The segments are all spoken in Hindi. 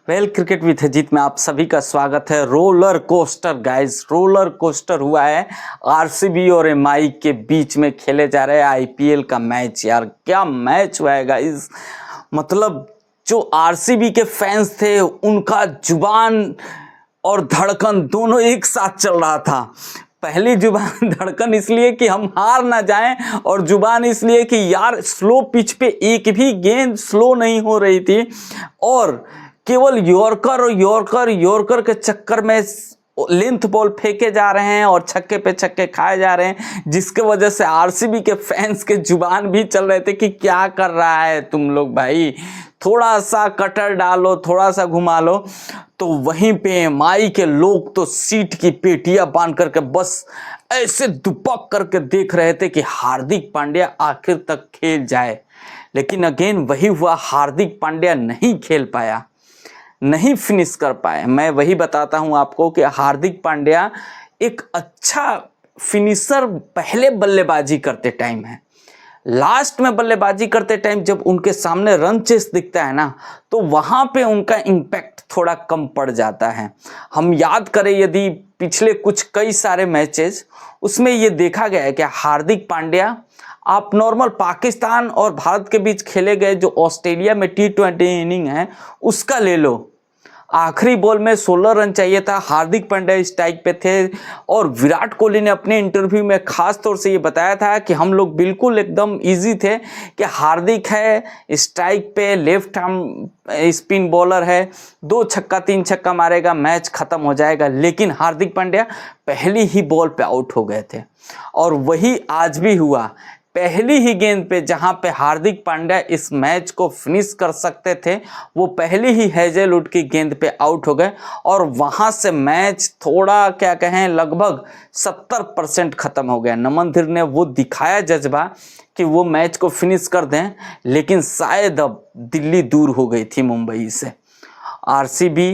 क्रिकेट विथ अजीत में आप सभी का स्वागत है। Roller coaster guys, roller coaster हुआ है आरसीबी और एमआई के बीच में खेले जा रहे आईपीएल का मैच। यार क्या मैच हुआ है गाइस, मतलब जो आरसीबी के फैंस थे उनका जुबान और धड़कन दोनों एक साथ चल रहा था। पहली जुबान धड़कन इसलिए कि हम हार ना जाएं, और जुबान इसलिए कि यार स्लो पिच पे एक भी गेंद स्लो नहीं हो रही थी और केवल यॉर्कर के चक्कर में लेंथ बॉल फेंके जा रहे हैं और छक्के पे छक्के खाए जा रहे हैं, जिसके वजह से आरसीबी के फैंस के जुबान भी चल रहे थे कि क्या कर रहा है तुम लोग भाई, थोड़ा सा कटर डालो, थोड़ा सा घुमा लो। तो वहीं पे एमआई के लोग तो सीट की पेटियां बांध करके बस ऐसे दुपक करके देख रहे थे कि हार्दिक पांड्या आखिर तक खेल जाए। लेकिन अगेन वही हुआ, हार्दिक पांड्या नहीं खेल पाया, नहीं फिनिश कर पाए। मैं वही बताता हूं आपको कि हार्दिक पांड्या एक अच्छा फिनिशर पहले बल्लेबाजी करते टाइम है, लास्ट में बल्लेबाजी करते टाइम जब उनके सामने रन चेस दिखता है ना, तो वहां पे उनका इम्पैक्ट थोड़ा कम पड़ जाता है। हम याद करें यदि पिछले कई सारे मैचेस, उसमें ये देखा गया है कि हार्दिक पांड्या, आप नॉर्मल पाकिस्तान और भारत के बीच खेले गए जो ऑस्ट्रेलिया में T20 इनिंग है उसका ले लो, आखिरी बॉल में 16 रन चाहिए था, हार्दिक पांड्या स्ट्राइक पे थे और विराट कोहली ने अपने इंटरव्यू में खास तौर से ये बताया था कि हम लोग बिल्कुल एकदम इजी थे कि हार्दिक है स्ट्राइक पे, लेफ्ट आर्म स्पिन बॉलर है, 2 छक्का 3 छक्का मारेगा, मैच खत्म हो जाएगा। लेकिन हार्दिक पांड्या पहली ही बॉल पे आउट हो गए थे और वही आज भी हुआ। पहली ही गेंद पे जहां पे हार्दिक पांड्या इस मैच को फिनिश कर सकते थे, वो पहली ही हेजलवुड की गेंद पे आउट हो गए और वहां से मैच थोड़ा क्या कहें लगभग 70% खत्म हो गया। नमन धीर ने वो दिखाया जज्बा कि वो मैच को फिनिश कर दें, लेकिन शायद अब दिल्ली दूर हो गई थी मुंबई से। आरसीबी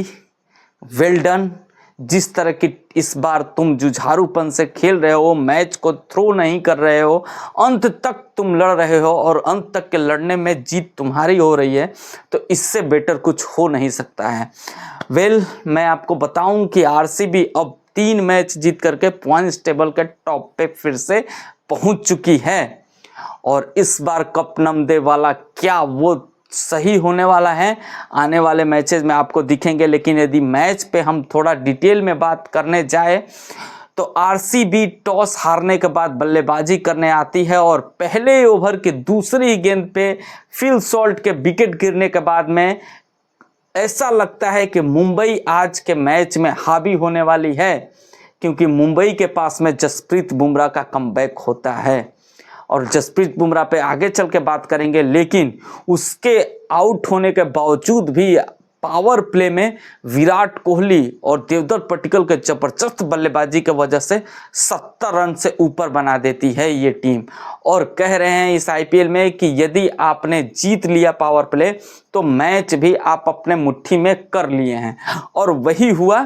वेल डन, जिस तरह की इस बार तुम जुझारूपन से खेल रहे हो, मैच को थ्रो नहीं कर रहे हो, अंत तक तुम लड़ रहे हो और अंत तक के लड़ने में जीत तुम्हारी हो रही है, तो इससे बेटर कुछ हो नहीं सकता है। मैं आपको बताऊं कि आरसीबी अब 3 मैच जीत करके पॉइंट्स टेबल के टॉप पे फिर से पहुंच चुकी है और इस बार कप नमदे वाला क्या वो सही होने वाला है, आने वाले मैचेस में आपको दिखेंगे। लेकिन यदि मैच पे हम थोड़ा डिटेल में बात करने जाए तो आरसीबी टॉस हारने के बाद बल्लेबाजी करने आती है और पहले ओवर के दूसरी गेंद पे फिल सॉल्ट के विकेट गिरने के बाद में ऐसा लगता है कि मुंबई आज के मैच में हावी होने वाली है, क्योंकि मुंबई के पास में जसप्रीत बुमराह का कमबैक होता है और जसप्रीत बुमराह पे आगे चल के बात करेंगे। लेकिन उसके आउट होने के बावजूद भी पावर प्ले में विराट कोहली और देवदत्त पट्टिकल के जबरदस्त बल्लेबाजी की वजह से 70 रन से ऊपर बना देती है ये टीम और कह रहे हैं इस आईपीएल में कि यदि आपने जीत लिया पावर प्ले तो मैच भी आप अपने मुट्ठी में कर लिए हैं, और वही हुआ।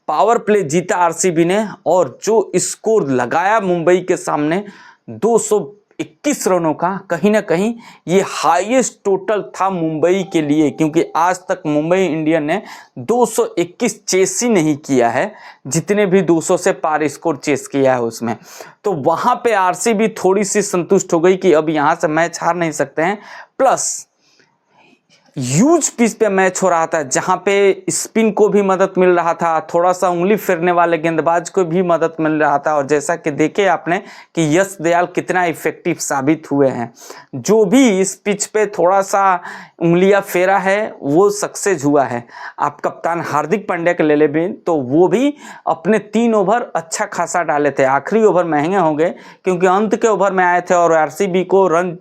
पावर प्ले जीता आरसीबी ने और जो स्कोर लगाया मुंबई के सामने 221 रनों का, कहीं ना कहीं ये हाईएस्ट टोटल था मुंबई के लिए, क्योंकि आज तक मुंबई इंडियन ने 221 चेस ही नहीं किया है, जितने भी 200 से पार स्कोर चेस किया है उसमें। तो वहां पे आरसीबी थोड़ी सी संतुष्ट हो गई कि अब यहां से मैच हार नहीं सकते हैं। प्लस ह्यूज पिच पे मैच हो रहा था, जहां पे स्पिन को भी मदद मिल रहा था, थोड़ा सा उंगली फेरने वाले गेंदबाज को भी मदद मिल रहा था, और जैसा कि देखे आपने कि यश दयाल कितना इफेक्टिव साबित हुए हैं। जो भी इस पिच पे थोड़ा सा उंगलियां फेरा है वो सक्सेस हुआ है। आप कप्तान हार्दिक पांड्या के ले ले भी तो वो भी अपने 3 ओवर अच्छा खासा डाले थे, आखिरी ओवर महंगे हो गए क्योंकि अंत के ओवर में आए थे और आरसीबी को रन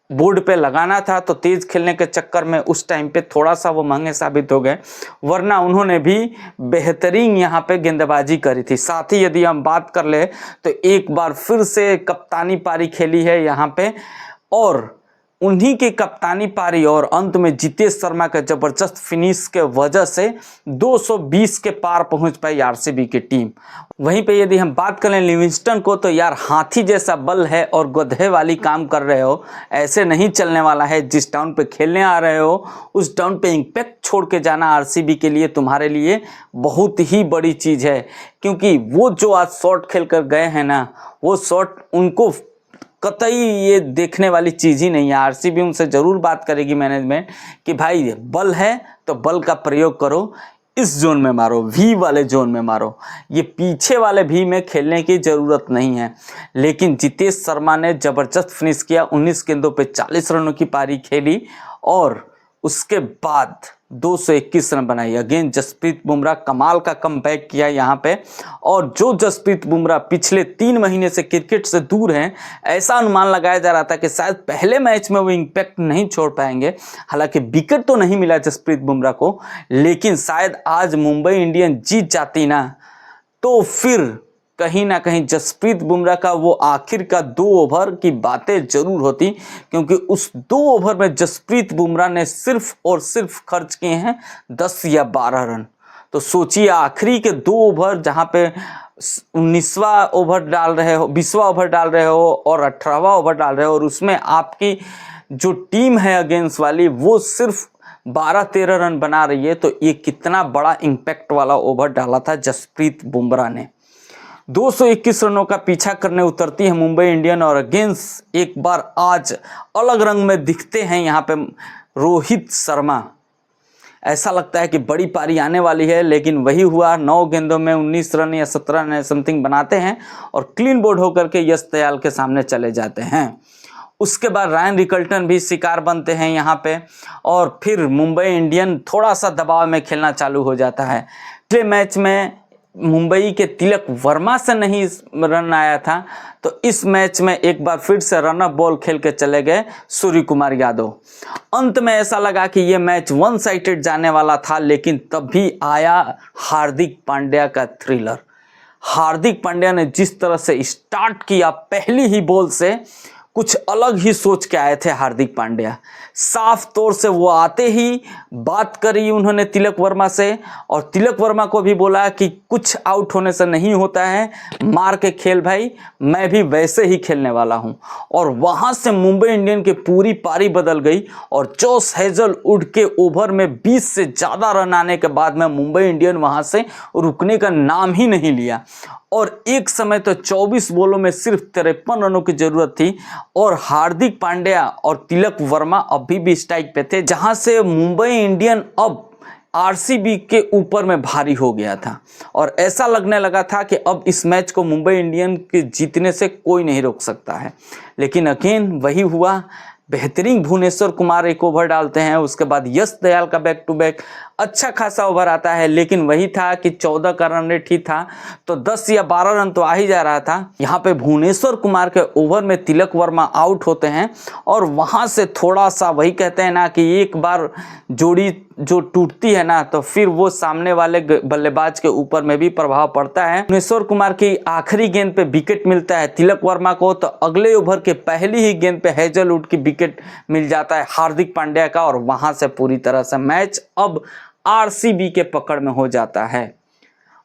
बोर्ड पे लगाना था, तो तेज खेलने के चक्कर में उस टाइम पे थोड़ा सा वो महंगे साबित हो गए, वरना उन्होंने भी बेहतरीन यहाँ पे गेंदबाजी करी थी। साथ ही यदि हम बात कर ले तो एक बार फिर से कप्तानी पारी खेली है यहाँ पे और उन्हीं की कप्तानी पारी और अंत में जितेश शर्मा के जबरदस्त फिनिश के वजह से 220 के पार पहुंच पाई आरसीबी की टीम। वहीं पे यदि हम बात करें लिविंगस्टन को, तो यार हाथी जैसा बल है और गधे वाली काम कर रहे हो, ऐसे नहीं चलने वाला है। जिस टाउन पे खेलने आ रहे हो उस टाउन पे इम्पैक्ट छोड़ के जाना आरसीबी के लिए, तुम्हारे लिए बहुत ही बड़ी चीज़ है। क्योंकि वो जो आज शॉट खेल कर गए हैं ना, वो शॉट उनको कतई ये देखने वाली चीज़ ही नहीं है। आरसीबी उनसे ज़रूर बात करेगी मैनेजमेंट कि भाई बल है तो बल का प्रयोग करो, इस जोन में मारो, वी वाले जोन में मारो, ये पीछे वाले वी में खेलने की ज़रूरत नहीं है। लेकिन जितेश शर्मा ने ज़बरदस्त फिनिश किया, 19 गेंदों पे 40 रनों की पारी खेली और उसके बाद 221 रन बनाई। अगेन जसप्रीत बुमराह कमाल का कमबैक किया यहाँ पे। और जो जसप्रीत बुमराह पिछले 3 महीने से क्रिकेट से दूर हैं, ऐसा अनुमान लगाया जा रहा था कि शायद पहले मैच में वो इम्पैक्ट नहीं छोड़ पाएंगे। हालांकि विकेट तो नहीं मिला जसप्रीत बुमराह को, लेकिन शायद आज मुंबई इंडियन जीत जाती ना, तो फिर कहीं ना कहीं जसप्रीत बुमराह का वो आखिर का 2 ओवर की बातें जरूर होती। क्योंकि उस 2 ओवर में जसप्रीत बुमराह ने सिर्फ और सिर्फ खर्च किए हैं 10 या 12 रन। तो सोचिए आखिरी के 2 ओवर जहां पे 19वां ओवर डाल रहे हो, 20वां ओवर डाल रहे हो और 18वां ओवर डाल रहे हो, और उसमें आपकी जो टीम है अगेंस्ट वाली वो सिर्फ 12-13 रन बना रही है। तो ये कितना बड़ा इम्पैक्ट वाला ओवर डाला था जसप्रीत बुमराह ने। 221 रनों का पीछा करने उतरती है मुंबई इंडियन और अगेंस्ट एक बार आज अलग रंग में दिखते हैं यहाँ पे रोहित शर्मा। ऐसा लगता है कि बड़ी पारी आने वाली है, लेकिन वही हुआ। 9 गेंदों में 19 रन या 17 रन समथिंग बनाते हैं और क्लीन बोल्ड होकर के यश दयाल के सामने चले जाते हैं। उसके बाद रायन रिकल्टन भी शिकार बनते हैं यहाँ पे और फिर मुंबई इंडियन थोड़ा सा दबाव में खेलना चालू हो जाता है। पिछले मैच में मुंबई के तिलक वर्मा से नहीं रन आया था, तो इस मैच में एक बार फिर से रनअप बॉल खेल के चले गए सूर्य कुमार यादव। अंत में ऐसा लगा कि ये मैच 1 साइडेड जाने वाला था, लेकिन तब भी आया हार्दिक पांड्या का थ्रिलर। हार्दिक पांड्या ने जिस तरह से स्टार्ट किया, पहली ही बॉल से कुछ अलग ही सोच के आए थे हार्दिक पांड्या। साफ तौर से वो आते ही बात करी उन्होंने तिलक वर्मा से और तिलक वर्मा को भी बोला कि कुछ आउट होने से नहीं होता है, मार के खेल भाई, मैं भी वैसे ही खेलने वाला हूं। और वहां से मुंबई इंडियन की पूरी पारी बदल गई और जॉस हेजलवुड के ओवर में 20 से ज़्यादा रन आने के बाद में मुंबई इंडियन वहां से रुकने का नाम ही नहीं लिया। और एक समय तो 24 बॉलों में सिर्फ 53 रनों की जरूरत थी और हार्दिक पांड्या और तिलक वर्मा अभी भी स्ट्राइक पे थे, जहां से मुंबई इंडियन अब आरसीबी के ऊपर में भारी हो गया था और ऐसा लगने लगा था कि अब इस मैच को मुंबई इंडियन के जीतने से कोई नहीं रोक सकता है। लेकिन अगेन वही हुआ, बेहतरीन भुवनेश्वर कुमार एक ओवर डालते हैं, उसके बाद यश दयाल का बैक टू बैक अच्छा खासा ओवर आता है। लेकिन वही था कि 14 का रन रेट ही था, तो 10 या 12 रन तो आ ही जा रहा था। यहाँ पे भुवनेश्वर कुमार के ओवर में तिलक वर्मा आउट होते हैं और वहाँ से थोड़ा सा वही कहते हैं ना कि एक बार जोड़ी जो टूटती है ना, तो फिर वो सामने वाले बल्लेबाज के ऊपर में भी प्रभाव पड़ता है। भुवनेश्वर कुमार की आखिरी गेंद पे विकेट मिलता है तिलक वर्मा को, तो अगले ओवर के पहली ही गेंद पे हेजलवुड की विकेट मिल जाता है हार्दिक पांड्या का और वहां से पूरी तरह से मैच अब आरसीबी के पकड़ में हो जाता है।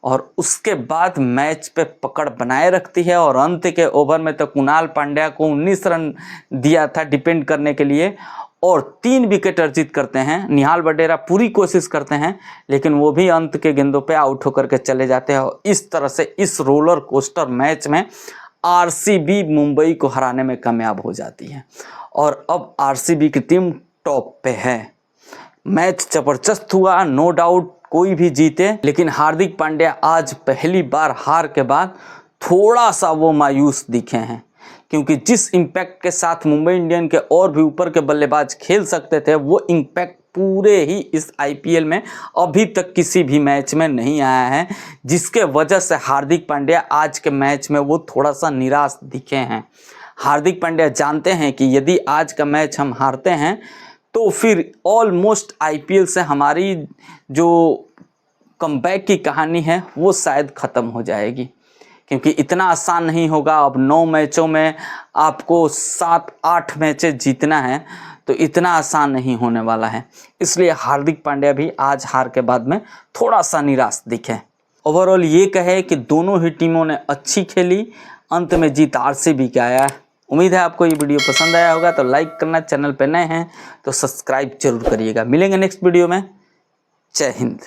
और उसके बाद मैच पे पकड़ बनाए रखती है और अंत के ओवर में तो कुणाल पांड्या को 19 रन दिया था डिपेंड करने के लिए और 3 विकेट अर्जित करते हैं। निहाल वडेरा पूरी कोशिश करते हैं, लेकिन वो भी अंत के गेंदों पे आउट होकर के चले जाते हैं और इस तरह से इस रोलर कोस्टर मैच में आरसीबी मुंबई को हराने में कामयाब हो जाती है और अब आरसीबी की टीम टॉप पे है। मैच जबरदस्त हुआ, नो डाउट, कोई भी जीते, लेकिन हार्दिक पांड्या आज पहली बार हार के बाद थोड़ा सा वो मायूस दिखे हैं, क्योंकि जिस इम्पैक्ट के साथ मुंबई इंडियन के और भी ऊपर के बल्लेबाज खेल सकते थे, वो इम्पैक्ट पूरे ही इस आईपीएल में अभी तक किसी भी मैच में नहीं आया है, जिसके वजह से हार्दिक पांड्या आज के मैच में वो थोड़ा सा निराश दिखे हैं। हार्दिक पांड्या जानते हैं कि यदि आज का मैच हम हारते हैं तो फिर ऑलमोस्ट आईपीएल से हमारी जो कमबैक की कहानी है वो शायद ख़त्म हो जाएगी, क्योंकि इतना आसान नहीं होगा। अब 9 मैचों में आपको 7-8 मैचेस जीतना है, तो इतना आसान नहीं होने वाला है। इसलिए हार्दिक पांड्या भी आज हार के बाद में थोड़ा सा निराश दिखे। ओवरऑल ये कहे कि दोनों ही टीमों ने अच्छी खेली, अंत में जीत आरसीबी का आया। उम्मीद है आपको ये वीडियो पसंद आया होगा, तो लाइक करना, चैनल पे नए हैं तो सब्सक्राइब जरूर करिएगा। मिलेंगे नेक्स्ट वीडियो में। जय हिंद।